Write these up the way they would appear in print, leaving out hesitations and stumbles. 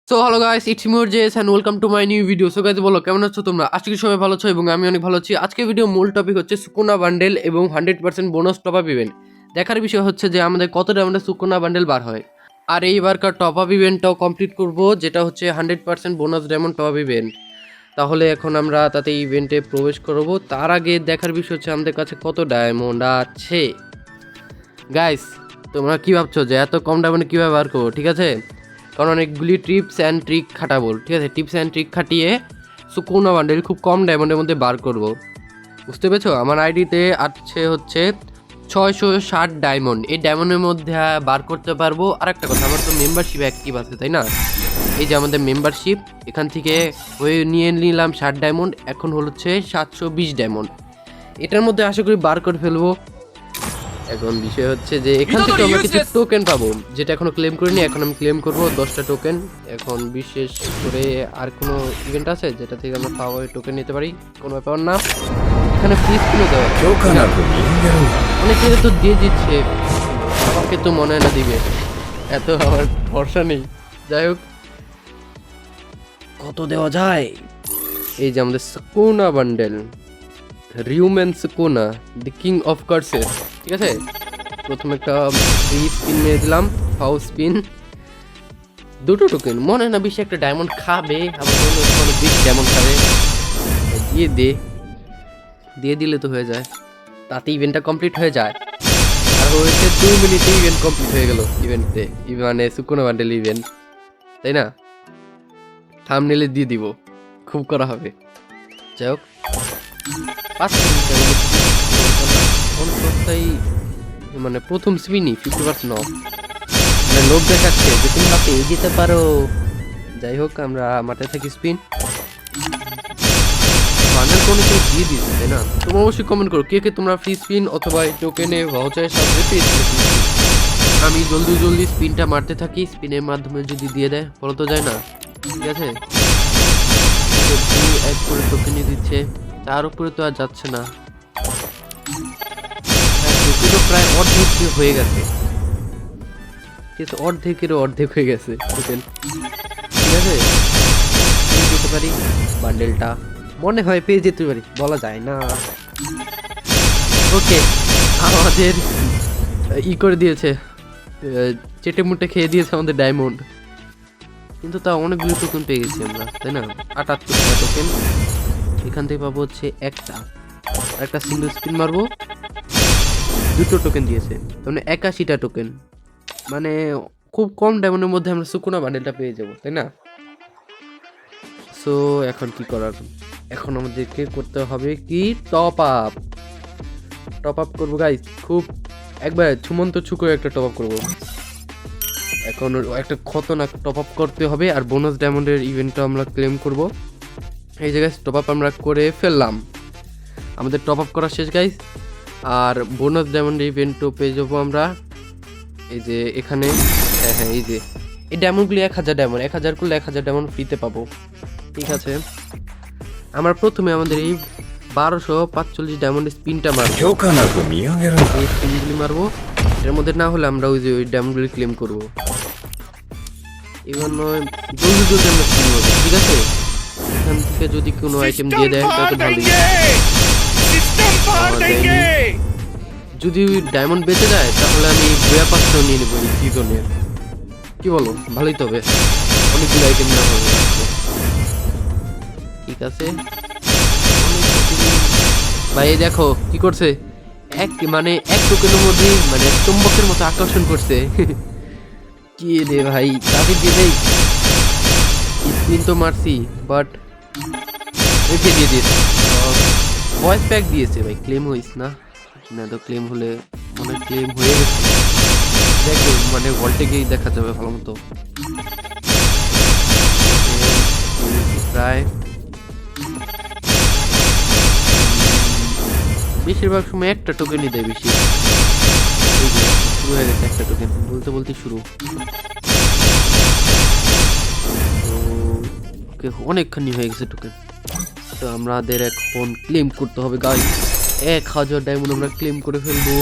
So hello guys, it's me Jess and welcome to my new video. So guys বলো কেমন আছো তোমরা? আজকে সবাই ভালো আছো এবং আমি অনেক ভালো আছি। আজকে ভিডিও মূল টপিক হচ্ছে সুকুনা বান্ডেল এবং 100% বোনাস টপ আপ ইভেন্ট। দেখার বিষয় হচ্ছে যে আমাদের কত ডায়মন্ডে সুকুনা বান্ডেল বার হয়, আর এইবারকার টপ আপ ইভেন্টটাও কমপ্লিট করব, যেটা হচ্ছে 100% bonus diamond top up event. তাহলে এখন আমরা তাতে ইভেন্টে প্রবেশ করব। তার আগে দেখার বিষয় হচ্ছে আমাদের কাছে কত ডায়মন্ড আছে। গাইস তোমরা কি ভাবছো যে এত কম ডায়মন্ডে কীভাবে বার করবো? ঠিক আছে, কারণ অনেকগুলি টিপস অ্যান্ড ট্রিক খাটাবো। ঠিক আছে, টিপস অ্যান্ড ট্রিক খাটিয়ে সুকুনা বান্ডেল খুব কম ডায়মন্ডের মধ্যে বার করব। বুঝতে পেরেছো? আমার আইডিতে আছে হচ্ছে 660 ডায়মন্ড। এই ডায়মন্ডের মধ্যে বার করতে পারবো। আর একটা কথা, আমার তো মেম্বারশিপ অ্যাক্টিভ আছে, তাই না? এই যে আমাদের মেম্বারশিপ, এখান থেকে হয়ে নিয়ে নিলাম 60 ডায়মন্ড। এখন হচ্ছে 720 ডায়মন্ড। এটার মধ্যে আশা করি বার করে ফেলবো। এখন বিষয় হচ্ছে যে এখান থেকে আমরা কিছু টোকেন পাবো, যেটা এখনো ক্লেম করিনি। এখন আমি ক্লেম করবো 10টা টোকেন। এখন বিশেষ করে আর কোনো ইভেন্ট আছে যেটা থেকে আমরা পাবো টোকেন নিতে পারি? কোনো ব্যাপার না। এখানে ফিস কিনে দেওয়া অনেকে তো দিয়ে দিচ্ছে, আমাকে তো মনে হয় না দিবে, এত আমার ভরসা নেই। যাই হোক, কত দেওয়া যায়? এই যে আমাদের সুকুনা বান্ডেল, Ryomen Sukuna, the king of curses. ঠিক আছে, প্রথমে একটা ফ্রি স্পিন মেরে দিলাম, হাউস স্পিন, 2টো টোকেন। মনে হয় না বেশি একটা ডায়মন্ড খাবে, আমার মনে হচ্ছে অনেক বেশি ডায়মন্ড খাবে। দিয়ে দিলে তো হয়ে যায়, তাতে ইভেন্টটা কমপ্লিট হয়ে যায়। আর হয়েছে 2 মিনিটে ইভেন্ট কমপ্লিট হয়ে গেল। ইভেন্টে মানে সুকুনা বান্ডেল ইভেন্ট, তাই না? থাম্বনেলে দিয়ে দিব, খুব করা হবে। যাই হোক, 5 মিনিট মানে প্রথম স্পিনই 50% অফ, মানে লোভ দেখাচ্ছে যে তোমরা পেয়ে যেতে পারো। যাই হোক, আমরা মাঠে থাকি। স্পিন বান্ডেল কোনো কেউ দিয়ে দিয়েছে, তাই না? তোমরা অবশ্যই কমেন্ট করো কে কে তোমরা ফ্রি স্পিন অথবা টোকেনে ভাউচারের সাথে পেয়েছিলে। আমি জলদি স্পিনটা মারতে থাকি, স্পিনের মাধ্যমে যদি দিয়ে দেয় বলো তো, যায় না? ঠিক আছে, এক করে টোকেনই দিচ্ছে, তার উপরে তো আর যাচ্ছে না। প্রায় অর্ধেক হয়ে গেছে, কিন্তু অর্ধেকেরও অর্ধেক হয়ে গেছে টোকেন। ঠিক আছে, যেতে পারি বান্ডেলটা, মনে হয় পেয়ে যেতে পারি, বলা যায় না। ওকে, আমাদের করে দিয়েছে, চেটে মুটে খেয়ে দিয়েছে আমাদের ডায়মন্ড, কিন্তু তা অনেকগুলো টোকেন পেয়ে গেছি আমরা, তাই না? 78টা টোকেন। এখান থেকে পাবো হচ্ছে একটা সিঙ্গেল স্পিন মারবো, 2টো টোকেন দিয়েছে, মানে 81টা টোকেন। মানে খুব কম ডায়মন্ডের মধ্যে আমরা সুকুনা বান্ডেলটা পেয়ে যাবো, তাই না? সো এখন কি করার, এখন আমাদেরকে করতে হবে কি, টপ আপ করবো গাইস। খুব একবার ছুমন্ত ছু করে একটা টপ আপ করবো। এখন একটা খতরনাক টপ আপ করতে হবে, আর বোনাস ডায়মন্ডের ইভেন্টটা আমরা ক্লেম করব। এই জায়গায় টপ আপ আমরা করে ফেললাম, আমাদের টপ আপ করা শেষ গাইস। আর বোনাস ডায়মন্ড ইভেন্টও পেয়ে যাবো আমরা, এই যে এখানে। হ্যাঁ, এই যে এই ডায়মন্ডগুলি 1000 ডায়মন্ড, 1000 করলে 1000 ডায়মন্ড ফ্রিতে পাবো। ঠিক আছে, আমরা প্রথমে আমাদের এই 1245 ডায়মন্ডের স্পিনটা মারবো, এই স্পিনগুলি মারবো। এর মধ্যে না হলে আমরা ওই ডায়মন্ডগুলি ক্লেম করবো। এবার নয়, জলদি আমরা স্পিন মারবো। ঠিক আছে, এখান থেকে যদি কোনো আইটেম দিয়ে দেয় তাহলে ভালোই। যদি ডায়মন্ড বেঁচে যায় তাহলে আমি বয়া পাত্র নিয়ে নেবো এই সিজনের। কি বলো? ভালোই তো হবে, অনেকগুলো আইটেম নেওয়া হবে। ঠিক আছে ভাই, দেখো কি করছে, এক টোকেনের মধ্যে মানে চুম্বকের মতো আকর্ষণ করছে। কি রে ভাই, তাদের দিয়ে দেই। স্পিন তো মারছি, বাট একে দিয়ে দিয়েছে, ভয়েস প্যাক দিয়েছে ভাই। ক্লেম হইস না তো, ক্লেম হলে মনে ক্লেম হয়ে গেছে। দেখো মানে ভল্টে গিয়েই দেখা যাবে ভালো মতো। প্রায় বেশিরভাগ সময় একটা টোকেনই দেয় বেশি। শুরু হয়ে গেছে একটা টোকেন, বলতে শুরু। ওকে, অনেকখানি হয়ে গেছে টোকেন। তো আমাদের এখন ক্লেম করতে হবে গাইস, 1000 ডায়মন্ড আমরা ক্লেম করে ফেলবো।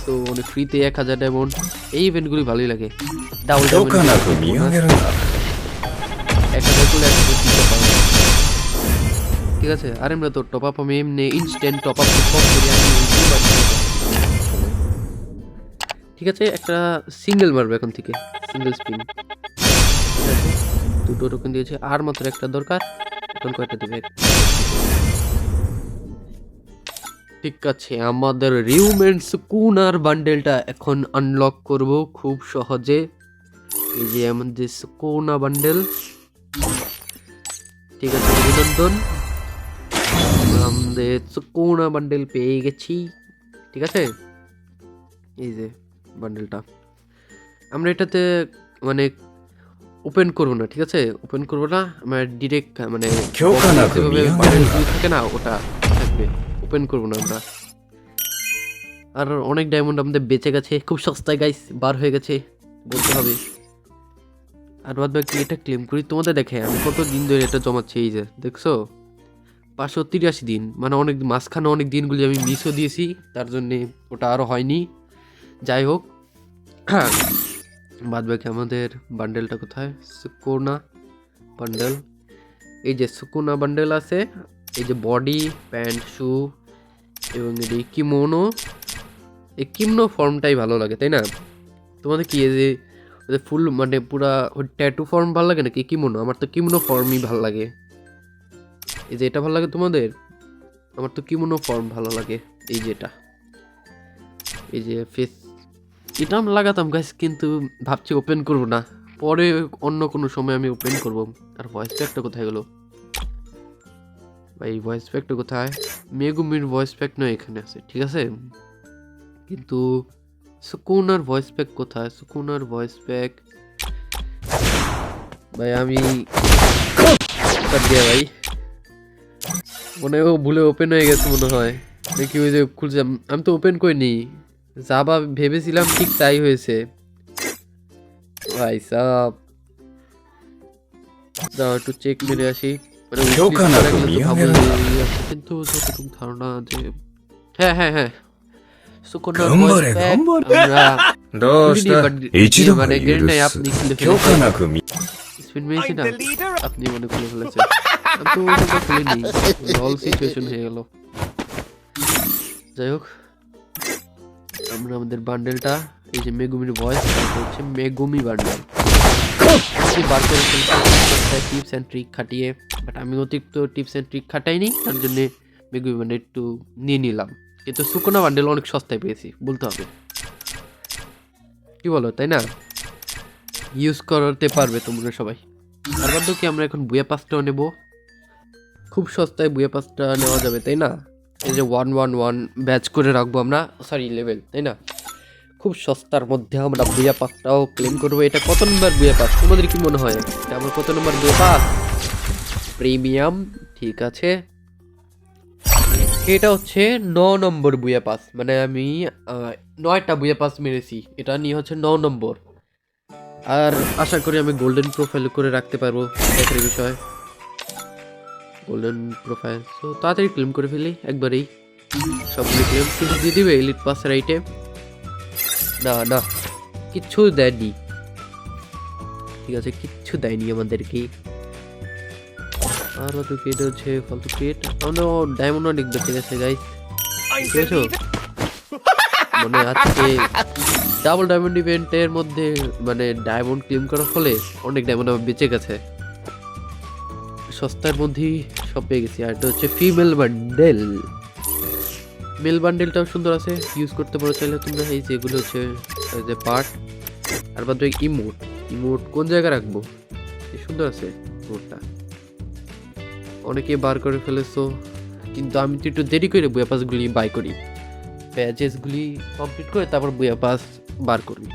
তো অনেক ফ্রিতে 1000 ডায়মন্ড। এই ইভেন্টগুলি ভালোই লাগে, ডাবল ডায়মন্ড। ঠিক আছে। আর আমরা তো টপ আপ আমি এমনি ইনস্ট্যান্ট টপ আপ কম করি আমি ঠিক আছে। একটা সিঙ্গেল মারবো এখন থেকে, সিঙ্গেল স্পিন। ঠিক আছে, দুটো টোকেন দিয়েছে, আর মাত্র একটা দরকার। এখন কয়টা দিবে? ঠিক আছে, আমাদের রিউমেন্ট সুকুনার বান্ডেলটা এখন আনলক করব খুব সহজে। এই যে আমাদের সুকুনা বান্ডেল। ঠিক আছে, অভিনন্দন, আমাদের সুকুনা বান্ডেল পেয়ে গেছি। ঠিক আছে, এই যে বান্ডেলটা আমরা এটাতে মানে ওপেন করবো না। ঠিক আছে, ওপেন করবো না, আমরা ডিরেক্ট মানে থাকে না ওটা থাকবে, ওপেন করবো না আমরা। আর অনেক ডায়মন্ড আমাদের বেঁচে গেছে, খুব সস্তায় গাইস বার হয়ে গেছে বলতে হবে। আর বাদ বাকি এটা ক্লেম করি তোমাদের দেখে আমি কত দিন ধরে এটা জমাচ্ছি। এই যে দেখছো 583 দিন, মানে অনেক মাঝখানে অনেক দিনগুলি আমি মিসও দিয়েছি, তার জন্যে ওটা আরও হয়নি। যাই হোক, বাদ বাকি আমাদের বান্ডেলটা কোথায়? সুকোনা বান্ডেল। এই যে সুকোনা বান্ডেল আছে, এই যে বডি, প্যান্ট, শু এবং এই কিমোনো। এই কিমনো ফর্মটাই ভালো লাগে, তাই না? তোমাদের কি এই যে ফুল মানে পুরা ট্যাটু ফর্ম ভালো লাগে নাকি কিমোনো? আমার তো কিমোনো ফর্মই ভালো লাগে। এই যে এটা ভালো লাগে তোমাদের? আমার তো কিমোনো ফর্ম ভালো লাগে। এই যে এটা, এই যে ফেস, এটা আমি লাগাতাম গাইস, কিন্তু ভাবছি ওপেন করব না, পরে অন্য কোনো সময় আমি ওপেন করব। আর ভয়েস প্যাকটা কোথায় গেল ভাই? ভয়েস প্যাকটা কোথায়? মেগুমির ভয়েস প্যাক নয়, এখানে আছে। ঠিক আছে, কিন্তু সুকুনার ভয়েস প্যাক কোথায়? সুকুনার ভয়েস প্যাক ভাই আমি দিয়ে ভাই মনে হয় ভুলে ওপেন হয়ে গেছে মনে হয়, দেখি ওই যে খুলছিলাম আমি তো ওপেন করিনি, যা বা ভেবেছিলাম ঠিক তাই হয়েছে ভাই সাব। দাও একটু চেক মেরে আসি, মানে কিন্তু যতটুকু ধারণা যে হ্যাঁ হ্যাঁ হ্যাঁ সুকুনার ভয়েস প্যাক আমরা মানে গ্রেন্ডাই আপনি খুলে ফেলেছেন, স্পিন মেরেছি না আপনি মনে খুলে ফেলেছেন, আমি তো ওটা খুলিনি, লল সিচুয়েশন হয়ে গেল। যাই হোক, আমরা আমাদের বান্ডেলটা এই যে মেগুমির ভয়েস হচ্ছে মেগুমি বান্ডেল বার করে টিপস অ্যান্ড ট্রিক খাটিয়ে, বাট আমি অতিরিক্ত টিপস অ্যান্ড ট্রিক খাটাইনি, তার জন্য মেগুমি বান্ডেল একটু নিয়ে নিলাম। কিন্তু সুকুনা বান্ডেল অনেক সস্তায় পেয়েছি বলতে হবে, কি বলো তাই না? ইউজ করতে পারবে তোমরা সবাই। আর বাদ কি আমরা এখন বুয়া পাসটাও নেব, খুব সস্তায় বুয়া পাসটা নেওয়া যাবে তাই না? এই যে 111 ব্যাচ করে রাখবো আমরা, সরি লেভেল, তাই না? খুব সস্তার মধ্যে আমরা বুয়া পাসটাও ক্লেম করবো। এটা কত নম্বর বুয়া পাস তোমাদের কি মনে হয়? এটা আমার কত নম্বর বুয়া পাস? প্রিমিয়াম, ঠিক আছে। এটা হচ্ছে 9 নম্বর বুয়া পাস, মানে আমি 9টা বুয়া পাস মেরেছি, এটা নিয়ে হচ্ছে 9 নম্বর। আর আশা করি আমি গোল্ডেন প্রোফাইল করে রাখতে পারবো, দেখার বিষয় গোল্ডেন প্রোফাইল। তো তাড়াতাড়ি ক্লেম করে ফেলি একবারেই সবগুলো ক্লেম। কিছু দিয়ে দিবে এলিট পাস রাইটে? না না, কিচ্ছু দেয়নি। ঠিক আছে, কিচ্ছু দেয়নি আমাদেরকে। আর তো কেটে হচ্ছে ফালতু কেট, আমরা ডায়মন্ড অনেক বেঁচে গেছে গাইস, বুঝেছো? মানে আজকে ডাবল ডায়মন্ড ইভেন্টের মধ্যে মানে ডায়মন্ড ক্লেম করার ফলে অনেক ডায়মন্ড আমার বেঁচে গেছে, সস্তার মধ্যেই সব পেয়ে গেছি। আর এটা হচ্ছে ফিমেল বান্ডেল, মেল বান্ডেলটাও সুন্দর আছে, ইউজ করতে পারো চাইলে তোমরা। এই যে এগুলো হচ্ছে যে পার্ট, আর বাদ ইমোট, ইমোট কোন জায়গায় রাখবো? সুন্দর আছে ইমোটটা, অনেকে বার করে ফেলেছো, কিন্তু আমি তো একটু দেরি করে বুয়া পাসগুলি বাই করি, প্যাচেসগুলি কমপ্লিট করে তারপর বুয়া পাস বার করি।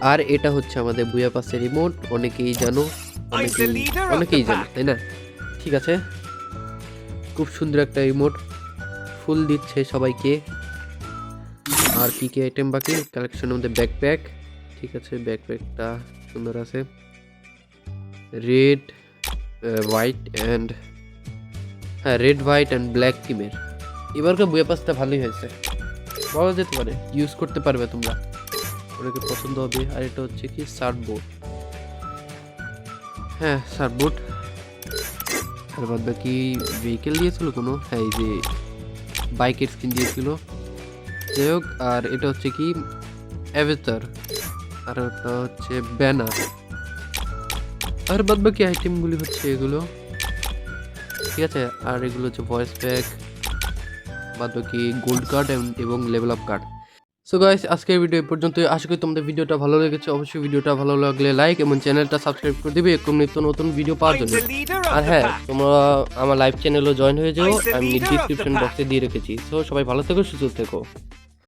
আর এটা হচ্ছে আমাদের বুয়া পাসের রিমোট, অনেকেই জানো, অনেকেই জানো তাই না? ঠিক আছে, খুব সুন্দর একটা রিমোট, ফুল দিচ্ছে সবাইকে। আর কি কি আইটেম বাকি কালেকশনের মধ্যে? ব্যাকপ্যাক, ঠিক আছে, ব্যাকপ্যাকটা সুন্দর আছে, রেড হোয়াইট অ্যান্ড হ্যাঁ রেড হোয়াইট অ্যান্ড ব্ল্যাক টিমের। এবারকার বুয়া পাসটা ভালোই হয়েছে, বলা যেতে পারে, ইউজ করতে পারবে তোমরা, অনেকে পছন্দ হবে। আর এটা হচ্ছে কি সার্ফবোর্ড, হ্যাঁ সার্ফবোর্ড, আর বাদ বাকি ভেহিকেল দিয়েছিল কোনো, হ্যাঁ এই যে বাইকের স্কিন দিয়েছিল। যাই হোক, আর এটা হচ্ছে কি অ্যাভেটার, আর ওটা হচ্ছে ব্যানার, আর বাদ বাকি আইটেমগুলি হচ্ছে এগুলো, ঠিক আছে। আর এগুলো হচ্ছে ভয়েস প্যাক, বাদ বাকি গোল্ড কার্ড এবং level up card. So guys, আজকের ভিডিও এই পর্যন্ত। আশা করি তোমাদের ভিডিওটা ভালো লেগেছে। অবশ্যই ভিডিওটা ভালো লাগলে লাইক এবং চ্যানেলটা সাবস্ক্রাইব করে দিবে এরকম নিত্য নতুন ভিডিও পাওয়ার জন্য। আর হ্যাঁ, তোমরা আমার লাইভ চ্যানেলও জয়েন হয়ে যাও, আমি ডিসক্রিপশন বক্সে দিয়ে রেখেছি। সো সবাই ভালো থেকো, সুস্থ থেকো।